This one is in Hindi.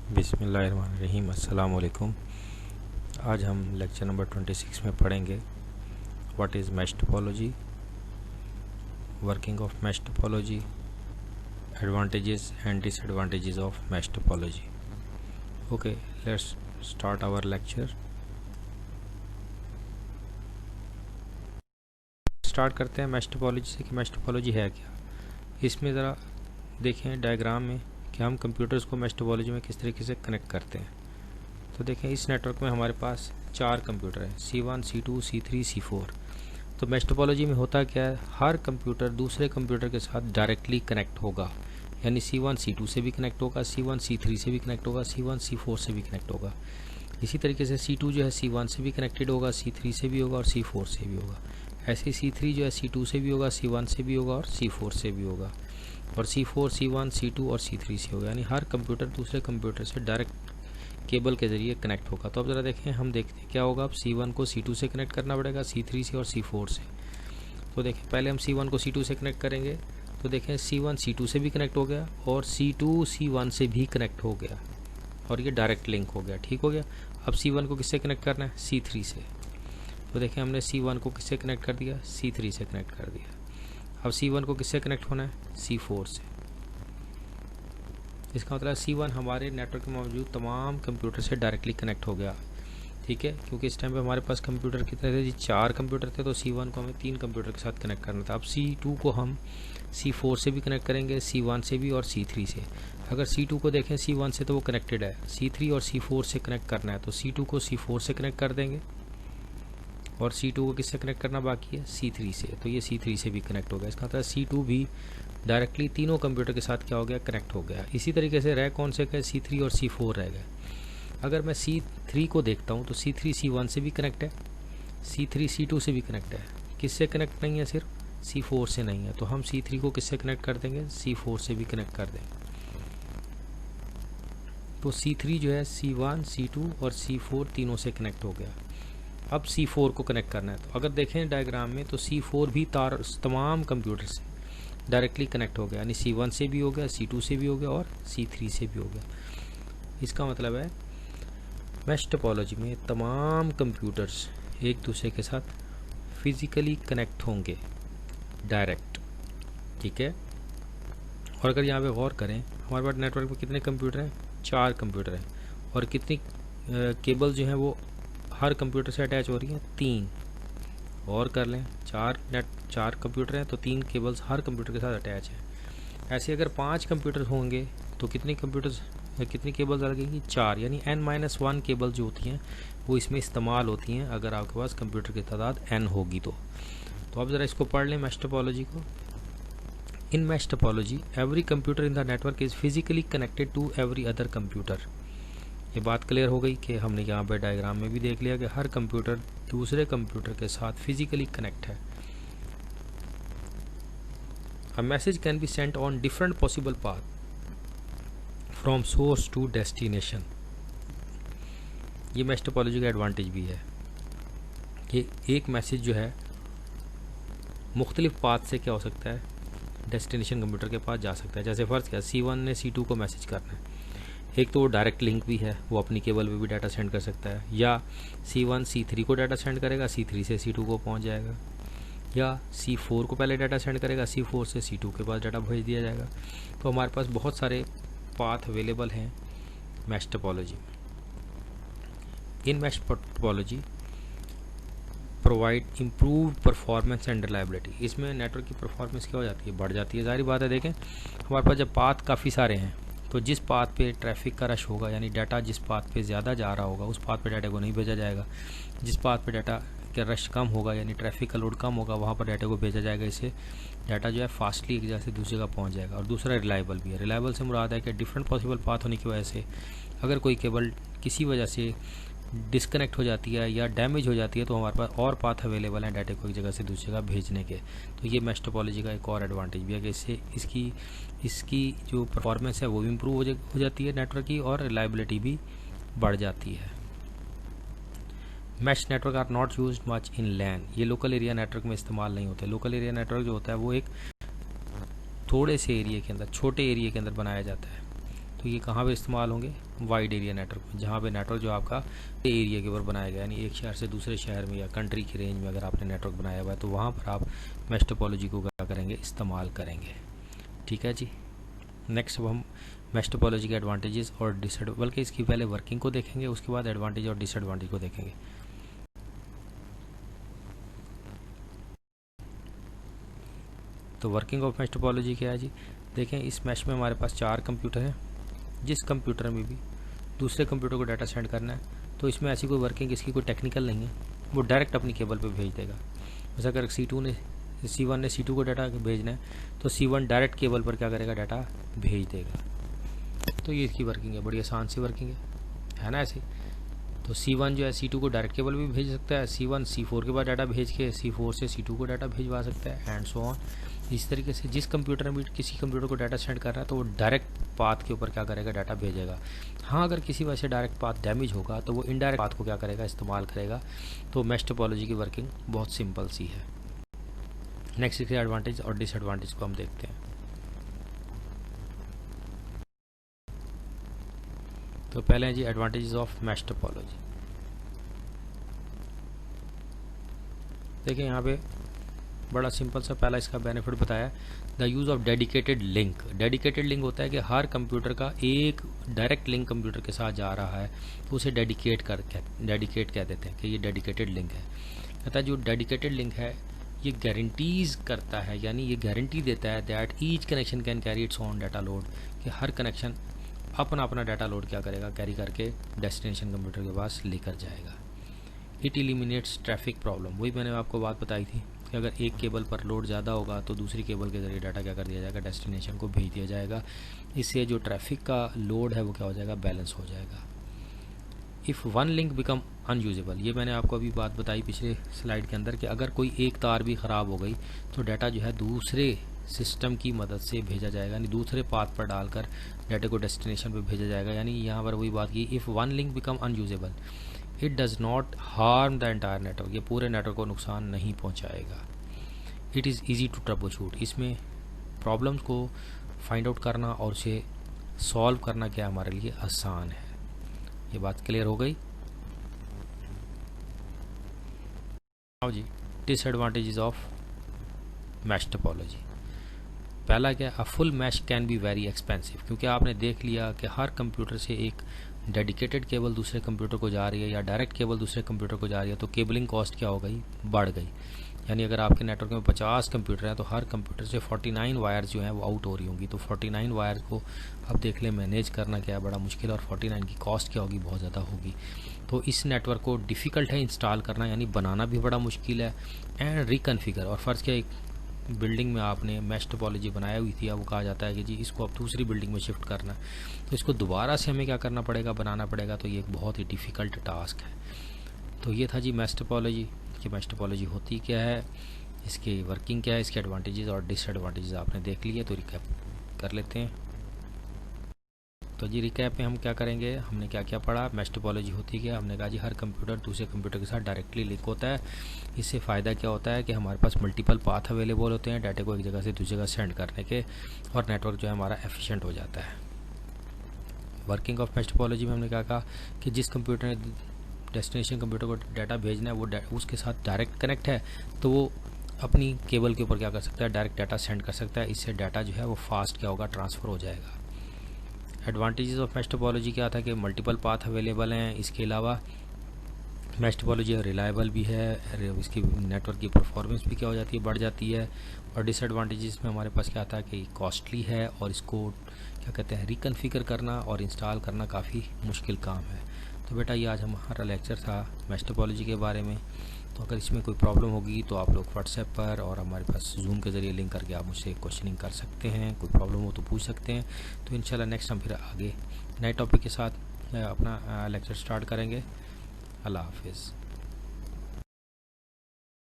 बिस्मिल्लाहिर्रहमानिर्रहीम। अस्सलाम वालेकुम। आज हम लेक्चर नंबर 26 में पढ़ेंगे what is mesh topology, working of mesh topology, advantages and disadvantages of mesh topology. Okay, let's start our lecture. Start करते हैं मैश टोपोलॉजी से कि मैश टोपोलॉजी है क्या। इसमें ज़रा देखें डायग्राम में कि हम कंप्यूटर्स को मैश टोपोलॉजी में किस तरीके से कनेक्ट करते हैं। तो देखें इस नेटवर्क में हमारे पास 4 कंप्यूटर हैं, C1, C2, C3, C4। तो मैश टोपोलॉजी में होता क्या है, हर कंप्यूटर दूसरे कंप्यूटर के साथ डायरेक्टली कनेक्ट होगा, यानी C1 C2 से भी कनेक्ट होगा, C1 C3 से भी कनेक्ट होगा, C1 C4 से भी कनेक्ट होगा। इसी तरीके से C2 जो है C1 से भी कनेक्टेड होगा, C3 से भी होगा और C4 से भी होगा। ऐसे C3 जो है C2 से भी होगा, C1 से भी होगा और C4 से भी होगा, और C4 C1 C2 और C3 से होगा। यानी हर कंप्यूटर दूसरे कंप्यूटर से डायरेक्ट केबल के ज़रिए कनेक्ट होगा। तो अब ज़रा देखें, हम देखते हैं क्या होगा। अब C1 को C2 से कनेक्ट करना पड़ेगा, C3 से और C4 से। तो देखें पहले हम C1 को C2 से कनेक्ट करेंगे, तो देखें C1 C2 से भी कनेक्ट हो गया और C2 C1 से भी कनेक्ट हो गया और ये डायरेक्ट लिंक हो गया। ठीक हो गया। अब C1 को किससे कनेक्ट करना है, C3 से। तो देखें हमने C1 को किससे कनेक्ट कर दिया, C3 से कनेक्ट कर दिया। अब C1 को किससे कनेक्ट होना है, C4 से। इसका मतलब C1 हमारे नेटवर्क में मौजूद तमाम कंप्यूटर से डायरेक्टली कनेक्ट हो गया। ठीक है, क्योंकि इस टाइम पे हमारे पास कंप्यूटर कितने थे जी, 4 कंप्यूटर थे। तो C1 को हमें 3 कंप्यूटर के साथ कनेक्ट करना था। अब C2 को हम C4 से भी कनेक्ट करेंगे, C1 से भी और C3 से। अगर C2 को देखें C1 से तो वो कनेक्टेड है, C3 और C4 से कनेक्ट करना है तो C2 को C4 से कनेक्ट कर देंगे और C2 को किससे कनेक्ट करना बाकी है, C3 से। तो ये C3 से भी कनेक्ट हो गया। इसका मतलब C2 भी डायरेक्टली तीनों कंप्यूटर के साथ क्या हो गया, कनेक्ट हो गया। इसी तरीके से रह कौन से गए, C3 और C4 रह गए। अगर मैं C3 को देखता हूँ तो C3 C1 से भी कनेक्ट है, C3 C2 से भी कनेक्ट है। किससे कनेक्ट नहीं है, सिर्फ C4 से नहीं है। तो हम C3 को किससे कनेक्ट कर देंगे, C4 से भी कनेक्ट कर देंगे। तो C3 जो है C1 C2 और C4 तीनों से कनेक्ट हो गया। अब C4 को कनेक्ट करना है। तो अगर देखें डायग्राम में तो C4 भी तमाम कंप्यूटर से डायरेक्टली कनेक्ट हो गया, यानी C1 से भी हो गया, C2 से भी हो गया और C3 से भी हो गया। इसका मतलब है मैश टोपोलॉजी में तमाम कंप्यूटर्स एक दूसरे के साथ फिज़िकली कनेक्ट होंगे डायरेक्ट। ठीक है। और अगर यहाँ पे गौर करें, हमारे पास नेटवर्क में कितने कंप्यूटर हैं, 4 कंप्यूटर हैं, और कितनी केबल जो हैं वो हर कंप्यूटर से अटैच हो रही हैं, 3। और कर लें, 4 कंप्यूटर हैं तो 3 केबल्स हर कंप्यूटर के साथ अटैच हैं। ऐसे अगर 5 कंप्यूटर होंगे तो कितनी केबल्स लगेंगी, 4। यानी n-1 केबल जो होती हैं वो इसमें इस्तेमाल होती हैं अगर आपके पास कंप्यूटर की तादाद n होगी तो। अब ज़रा इसको पढ़ लें मैश टोपोलॉजी को। In mesh topology every computer in the network is physically connected to every other computer. ये बात क्लियर हो गई कि हमने यहाँ पे डायग्राम में भी देख लिया कि हर कंप्यूटर दूसरे कंप्यूटर के साथ फिजिकली कनेक्ट है। A message can be sent on different possible path from source to destination. ये मैश टोपोलॉजी का एडवांटेज भी है कि एक मैसेज जो है मुख्तलिफ पाथ से क्या हो सकता है, डेस्टिनेशन कंप्यूटर के पास जा सकता है। जैसे फ़र्ज़ क्या, C1 ने C2 को मैसेज करना है, एक तो वो डायरेक्ट लिंक भी है, वो अपनी केबल पे भी डाटा सेंड कर सकता है, या C1 C3 को डाटा सेंड करेगा, C3 से C2 को पहुंच जाएगा, या C4 को पहले डाटा सेंड करेगा, C4 से C2 के पास डाटा भेज दिया जाएगा। तो हमारे पास बहुत सारे पाथ अवेलेबल हैं मैश टोपोलॉजी में। In mesh topology provide improve performance and reliability. इसमें नेटवर्क की परफॉर्मेंस क्या हो जाती है, बढ़ जाती है। जाहिर बात है, देखें हमारे पास जब पाथ काफ़ी सारे हैं तो जिस पाथ पे ट्रैफिक का रश होगा, यानी डाटा जिस पाथ पे ज़्यादा जा रहा होगा उस पाथ पे डाटा को नहीं भेजा जाएगा। जिस पाथ पे डाटा का रश कम होगा, यानी ट्रैफिक का लोड कम होगा, वहाँ पर डाटा को भेजा जाएगा। इससे डाटा जो है फास्टली एक जगह से दूसरी जगह पहुँच जाएगा। और दूसरा रिलायबल भी है। रिलायबल से मुराद है कि डिफरेंट पॉसिबल पाथ होने की वजह से अगर कोई केबल किसी वजह से डिस्कनेक्ट हो जाती है या डैमेज हो जाती है तो हमारे पास और पाथ अवेलेबल हैं डाटा को एक जगह से दूसरी जगह भेजने के। तो ये मैश टोपोलॉजी का एक और एडवांटेज भी है कि इससे इसकी जो परफॉर्मेंस है वो भी इम्प्रूव हो जाती है नेटवर्क की, और रिलायबिलिटी भी बढ़ जाती है। Mesh network are not used much in LAN. ये लोकल एरिया नेटवर्क में इस्तेमाल नहीं होते। लोकल एरिया नेटवर्क जो होता है वो एक थोड़े से एरिया के अंदर, छोटे एरिया के अंदर बनाया जाता है। तो ये कहाँ पे इस्तेमाल होंगे, वाइड एरिया नेटवर्क में, जहाँ पे नेटवर्क जो आपका एरिया के ऊपर बनाया गया, यानी एक शहर से दूसरे शहर में या कंट्री की रेंज में अगर आपने नेटवर्क बनाया हुआ है तो वहाँ पर आप मैश टोपोलॉजी को क्या करेंगे, इस्तेमाल करेंगे। ठीक है जी। नेक्स्ट अब हम मैश टोपोलॉजी के एडवांटेजेस और डिसएडवांटेज, बल्कि इसकी पहले वर्किंग को देखेंगे, उसके बाद एडवांटेज और डिसएडवांटेज को देखेंगे। तो वर्किंग ऑफ मैश टोपोलॉजी क्या है जी, देखें इस मैश में हमारे पास 4 कंप्यूटर हैं, जिस कंप्यूटर में भी दूसरे कंप्यूटर को डाटा सेंड करना है तो इसमें ऐसी कोई वर्किंग, इसकी कोई टेक्निकल नहीं है, वो डायरेक्ट अपनी केबल पे भेज देगा। जैसे अगर C1 ने C2 को डाटा भेजना है तो C1 डायरेक्ट केबल पर क्या करेगा, डाटा भेज देगा। तो ये इसकी वर्किंग है, बड़ी आसान सी वर्किंग है ना ऐसे। तो C1 जो है C2 को डायरेक्ट केबल भी भेज सकता है, C1 C4 के पास डाटा भेज के C4 से C2 को डाटा भिजवा सकता है, एंड सो ऑन। इस तरीके से जिस कंप्यूटर में किसी कंप्यूटर को डाटा सेंड कर रहा है तो वो डायरेक्ट पाथ के ऊपर क्या करेगा, डाटा भेजेगा। हाँ, अगर किसी वजह से डायरेक्ट पाथ डैमेज होगा तो वो इनडायरेक्ट पाथ को क्या करेगा, इस्तेमाल करेगा। तो मैश टोपोलॉजी की वर्किंग बहुत सिंपल सी है। नेक्स्ट इसके एडवांटेज और डिसएडवांटेज को हम देखते हैं। तो पहले हैं जी एडवांटेजेस ऑफ मैश टोपोलॉजी। देखिए यहाँ पे बड़ा सिंपल सा पहला इसका बेनिफिट बताया, the use of dedicated link. Dedicated link होता है कि हर कंप्यूटर का एक डायरेक्ट लिंक कंप्यूटर के साथ जा रहा है तो उसे डेडिकेट कह देते हैं कि ये डेडिकेटेड लिंक है। कहता है जो डेडिकेटेड लिंक है ये गारंटीज़ करता है, यानी ये गारंटी देता है that each connection can carry its own data load, कि हर कनेक्शन अपना डाटा लोड क्या करेगा, कैरी करके डेस्टिनेशन कंप्यूटर के पास लेकर जाएगा। इट एलिमिनेट्स ट्रैफिक प्रॉब्लम, वही मैंने आपको बात बताई थी कि अगर एक केबल पर लोड ज़्यादा होगा तो दूसरी केबल के ज़रिए डाटा क्या कर दिया जाएगा, डेस्टिनेशन को भेज दिया जाएगा। इससे जो ट्रैफिक का लोड है वो क्या हो जाएगा, बैलेंस हो जाएगा। If one link become unusable, ये मैंने आपको अभी बात बताई पिछले स्लाइड के अंदर कि अगर कोई एक तार भी ख़राब हो गई तो डाटा जो है दूसरे सिस्टम की मदद से भेजा जाएगा, यानी दूसरे पाथ पर डालकर डाटा को डेस्टिनेशन पर भेजा जाएगा। यानी यहाँ पर वही बात की, if one link become unusable it does not harm the entire network, ये पूरे नेटवर्क को नुकसान नहीं पहुंचाएगा। It is easy to troubleshoot, इसमें प्रॉब्लम्स को फाइंड आउट करना और उसे सॉल्व करना क्या हमारे लिए आसान है। ये बात क्लियर हो गई। आओ जी, डिसएडवांटेजेस ऑफ मैश टोपोलॉजी। पहला क्या, a full mesh can be very expensive, क्योंकि आपने देख लिया कि हर कंप्यूटर से एक डेडिकेटेड केबल दूसरे कंप्यूटर को जा रही है या डायरेक्ट केबल दूसरे कंप्यूटर को जा रही है तो केबलिंग कॉस्ट क्या हो गई, बढ़ गई। यानी अगर आपके नेटवर्क में 50 कंप्यूटर हैं तो हर कंप्यूटर से 49 वायर्स जो हैं वो आउट हो रही होंगी। तो 49 वायर्स को अब देख लें मैनेज करना क्या है, बड़ा मुश्किल, और 49 की कॉस्ट क्या होगी, बहुत ज़्यादा होगी। तो इस नेटवर्क को डिफ़िकल्ट है इंस्टॉल करना, यानी बनाना भी बड़ा मुश्किल है, एंड रिकन्फिगर। और फ़र्ज़ क्या, एक बिल्डिंग में आपने मैश टोपोलॉजी बनाई हुई थी, अब वो कहा जाता है कि जी इसको अब दूसरी बिल्डिंग में शिफ्ट करना, तो इसको दोबारा से हमें क्या करना पड़ेगा, बनाना पड़ेगा। तो ये एक बहुत ही डिफ़िकल्ट टास्क है। तो ये था जी मैश टोपोलॉजी कि मैश टोपोलॉजी होती क्या है, इसकी वर्किंग क्या है, इसके एडवांटेजेस और डिसएडवांटेजेस आपने देख लिए। तो रिकैप कर लेते हैं। तो जी रिकैप में हम क्या करेंगे, हमने क्या क्या पढ़ा, मैश टोपोलॉजी होती क्या, हमने कहा जी हर कंप्यूटर दूसरे कंप्यूटर के साथ डायरेक्टली लिंक होता है। इससे फ़ायदा क्या होता है कि हमारे पास मल्टीपल पाथ अवेलेबल होते हैं डाटा को एक जगह से दूसरी जगह सेंड करने के, और नेटवर्क जो है हमारा एफिशिएंट हो जाता है। वर्किंग ऑफ मैश टोपोलॉजी में हमने क्या कहा कि जिस कंप्यूटर ने डेस्टिनेशन कंप्यूटर को डाटा भेजना है वो उसके साथ डायरेक्ट कनेक्ट है तो वो अपनी केबल के ऊपर क्या कर सकता है, डायरेक्ट डाटा सेंड कर सकता है। इससे डाटा जो है वो फास्ट क्या होगा, ट्रांसफ़र हो जाएगा। एडवांटेजेस ऑफ मैश टोपोलॉजी क्या था कि मल्टीपल पाथ अवेलेबल हैं, इसके अलावा मैश टोपोलॉजी रिलायबल भी है, इसकी नेटवर्क की परफॉर्मेंस भी क्या हो जाती है, बढ़ जाती है। और डिसएडवांटेजेस में हमारे पास क्या था कि कॉस्टली है और इसको क्या कहते हैं, रिकन्फिगर करना और इंस्टॉल करना काफ़ी मुश्किल काम है। तो बेटा ये आज हमारा लेक्चर था मैश टोपोलॉजी के बारे में। तो अगर इसमें कोई प्रॉब्लम होगी तो आप लोग व्हाट्सएप पर और हमारे पास जूम के ज़रिए लिंक करके आप मुझसे क्वेश्चनिंग कर सकते हैं, कोई प्रॉब्लम हो तो पूछ सकते हैं। तो इंशाल्लाह नेक्स्ट हम फिर आगे नए टॉपिक के साथ अपना लेक्चर स्टार्ट करेंगे। अल्लाह हाफिज़।